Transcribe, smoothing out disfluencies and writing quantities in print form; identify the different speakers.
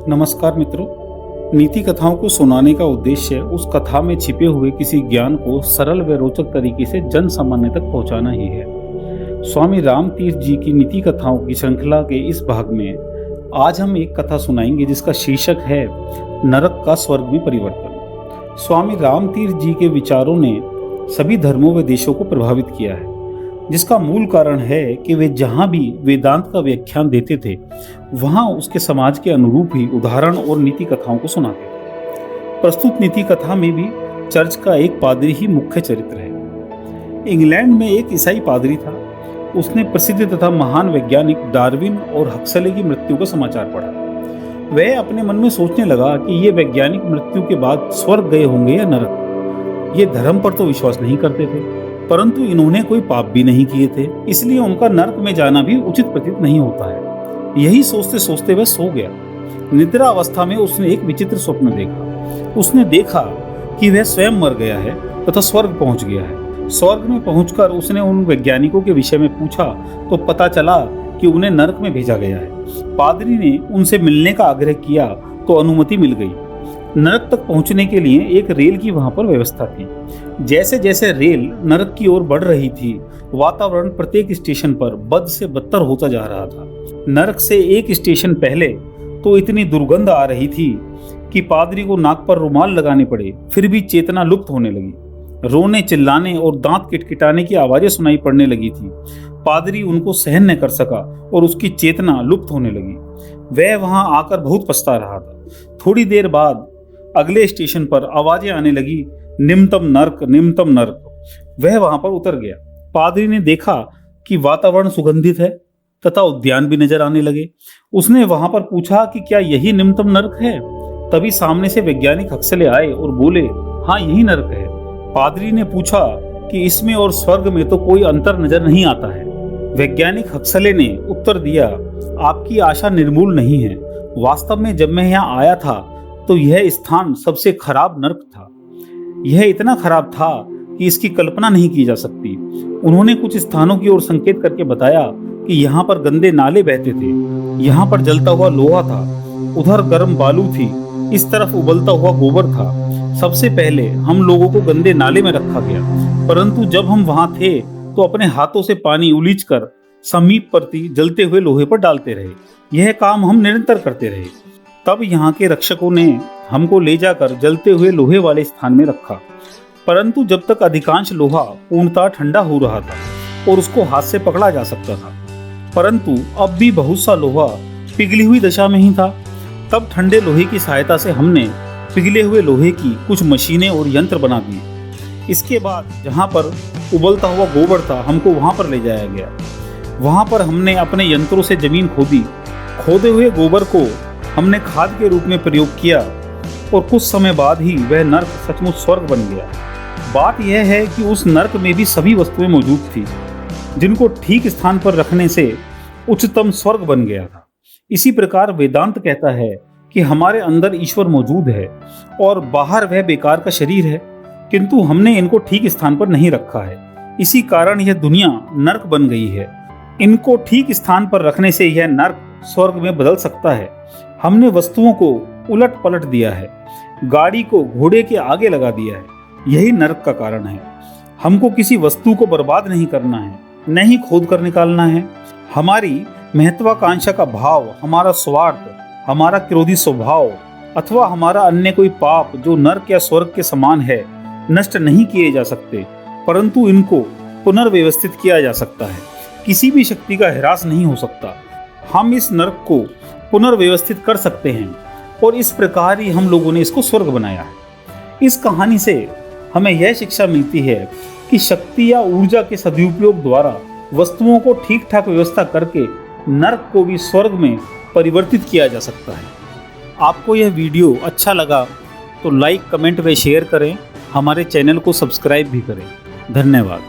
Speaker 1: नमस्कार मित्रों। नीति कथाओं को सुनाने का उद्देश्य उस कथा में छिपे हुए किसी ज्ञान को सरल व रोचक तरीके से जन सामान्य तक पहुंचाना ही है। स्वामी रामतीर्थ जी की नीति कथाओं की श्रृंखला के इस भाग में आज हम एक कथा सुनाएंगे जिसका शीर्षक है नरक का स्वर्ग में परिवर्तन। स्वामी रामतीर्थ जी के विचारों ने सभी धर्मों व देशों को प्रभावित किया है, जिसका मूल कारण है कि वे जहां भी वेदांत का व्याख्यान देते थे वहां उसके समाज के अनुरूप ही उदाहरण और नीति कथाओं को सुनाते थे। प्रस्तुत नीति कथा में भी चर्च का एक पादरी ही मुख्य चरित्र है। इंग्लैंड में एक ईसाई पादरी था। उसने प्रसिद्ध तथा महान वैज्ञानिक डार्विन और हक्सले की मृत्यु का समाचार पढ़ा। वह अपने मन में सोचने लगा कि ये वैज्ञानिक मृत्यु के बाद स्वर्ग गए होंगे या नरक। ये धर्म पर तो विश्वास नहीं करते थे, परंतु इन्होंने कोई पाप भी नहीं किए थे, इसलिए उनका नरक में जाना भी उचित प्रतीत नहीं होता है। यही सोचते सोचते वह सो गया। निद्रा अवस्था में उसने एक विचित्र स्वप्न देखा। उसने देखा कि वह स्वयं मर गया है तथा स्वर्ग पहुंच गया है। स्वर्ग में पहुंचकर उसने उन वैज्ञानिकों के विषय में पूछा तो पता चला कि उन्हें नरक में भेजा गया है। पादरी ने उनसे मिलने का आग्रह किया तो अनुमति मिल गई। नरक तक पहुंचने के लिए एक रेल की वहां पर व्यवस्था थी। जैसे जैसे रेल नरक की ओर बढ़ रही थी, वातावरण प्रत्येक स्टेशन पर बद से बदतर होता जा रहा था। नरक से एक स्टेशन पहले तो इतनी दुर्गंध आ रही थी कि पादरी को नाक पर रुमाल लगाने पड़े, फिर भी चेतना लुप्त होने लगी। रोने, चिल्लाने और दांत किटकिटाने की आवाजें सुनाई पड़ने लगी थी। पादरी उनको सहन न कर सका और उसकी चेतना लुप्त होने लगी। वह वहां आकर बहुत पछता रहा था। थोड़ी देर बाद अगले स्टेशन पर आवाजें आने लगी, निम्नतम नर्क, निम्नतम नर्क। वह वहां पर उतर गया। पादरी ने देखा कि वातावरण सुगंधित है तथा उद्यान भी नजर आने लगे। उसने वहां पर पूछा कि क्या यही निम्नतम नर्क है। तभी सामने से वैज्ञानिक हक्सले आए और बोले, हाँ यही नर्क है। पादरी ने पूछा कि इसमें और स्वर्ग में तो कोई अंतर नजर नहीं आता है। वैज्ञानिक हक्सले ने उत्तर दिया, आपकी आशा निर्मूल नहीं है। वास्तव में जब मैं यहाँ आया था तो यह स्थान सबसे खराब नर्क था। यह इतना खराब था कि इसकी कल्पना नहीं की जा सकती। उन्होंने कुछ स्थानों की ओर संकेत करके बताया कि यहाँ पर गंदे नाले बहते थे, यहाँ पर जलता हुआ लोहा था, उधर गर्म बालू थी, इस तरफ उबलता हुआ गोबर था। सबसे पहले हम लोगों को गंदे नाले में रखा गया, परंतु जब हम वहां थे तो अपने हाथों से पानी उलीचकर समीपवर्ती जलते हुए लोहे पर डालते रहे। यह काम हम निरंतर करते रहे। तब यहाँ के रक्षकों ने हमको ले जाकर जलते हुए लोहे वाले स्थान में रखा, परंतु जब तक अधिकांश लोहा पूर्णतः ठंडा हो रहा था और उसको हाथ से पकड़ा जा सकता था, परंतु अब भी बहुत सा लोहा पिघली हुई दशा में ही था। तब ठंडे लोहे की सहायता से हमने पिघले हुए लोहे की कुछ मशीनें और यंत्र बना दिए। इसके बाद जहाँ पर उबलता हुआ गोबर था, हमको वहाँ पर ले जाया गया। वहाँ पर हमने अपने यंत्रों से जमीन खोदी। खोदे हुए गोबर को हमने खाद के रूप में प्रयोग किया और कुछ समय बाद ही वह नर्क सचमुच स्वर्ग बन गया। बात यह है कि उस नर्क में भी सभी वस्तुएं मौजूद थी, जिनको ठीक स्थान पर रखने से उच्चतम स्वर्ग बन गया था। इसी प्रकार वेदांत कहता है कि हमारे अंदर ईश्वर मौजूद है और बाहर वह बेकार का शरीर है, किंतु हमने इनको ठीक स्थान पर नहीं रखा है। इसी कारण यह दुनिया नर्क बन गई है। इनको ठीक स्थान पर रखने से यह नर्क स्वर्ग में बदल सकता है। हमने वस्तुओं को उलट पलट दिया है, गाड़ी को घोड़े के आगे लगा दिया है। यही नरक का कारण है। हमको किसी वस्तु को बर्बाद नहीं करना है, न ही खोद कर निकालना है। हमारी महत्वाकांक्षा का भाव, हमारा स्वार्थ, हमारा क्रोधी स्वभाव अथवा हमारा अन्य कोई पाप जो नरक या स्वर्ग के समान है, नष्ट नहीं किए जा सकते, परंतु इनको पुनर्व्यवस्थित किया जा सकता है। किसी भी शक्ति का ह्रास नहीं हो सकता। हम इस नरक को पुनर्व्यवस्थित कर सकते हैं और इस प्रकार ही हम लोगों ने इसको स्वर्ग बनाया है। इस कहानी से हमें यह शिक्षा मिलती है कि शक्ति या ऊर्जा के सदुपयोग द्वारा वस्तुओं को ठीक ठाक व्यवस्था करके नरक को भी स्वर्ग में परिवर्तित किया जा सकता है। आपको यह वीडियो अच्छा लगा तो लाइक, कमेंट व शेयर करें। हमारे चैनल को सब्सक्राइब भी करें। धन्यवाद।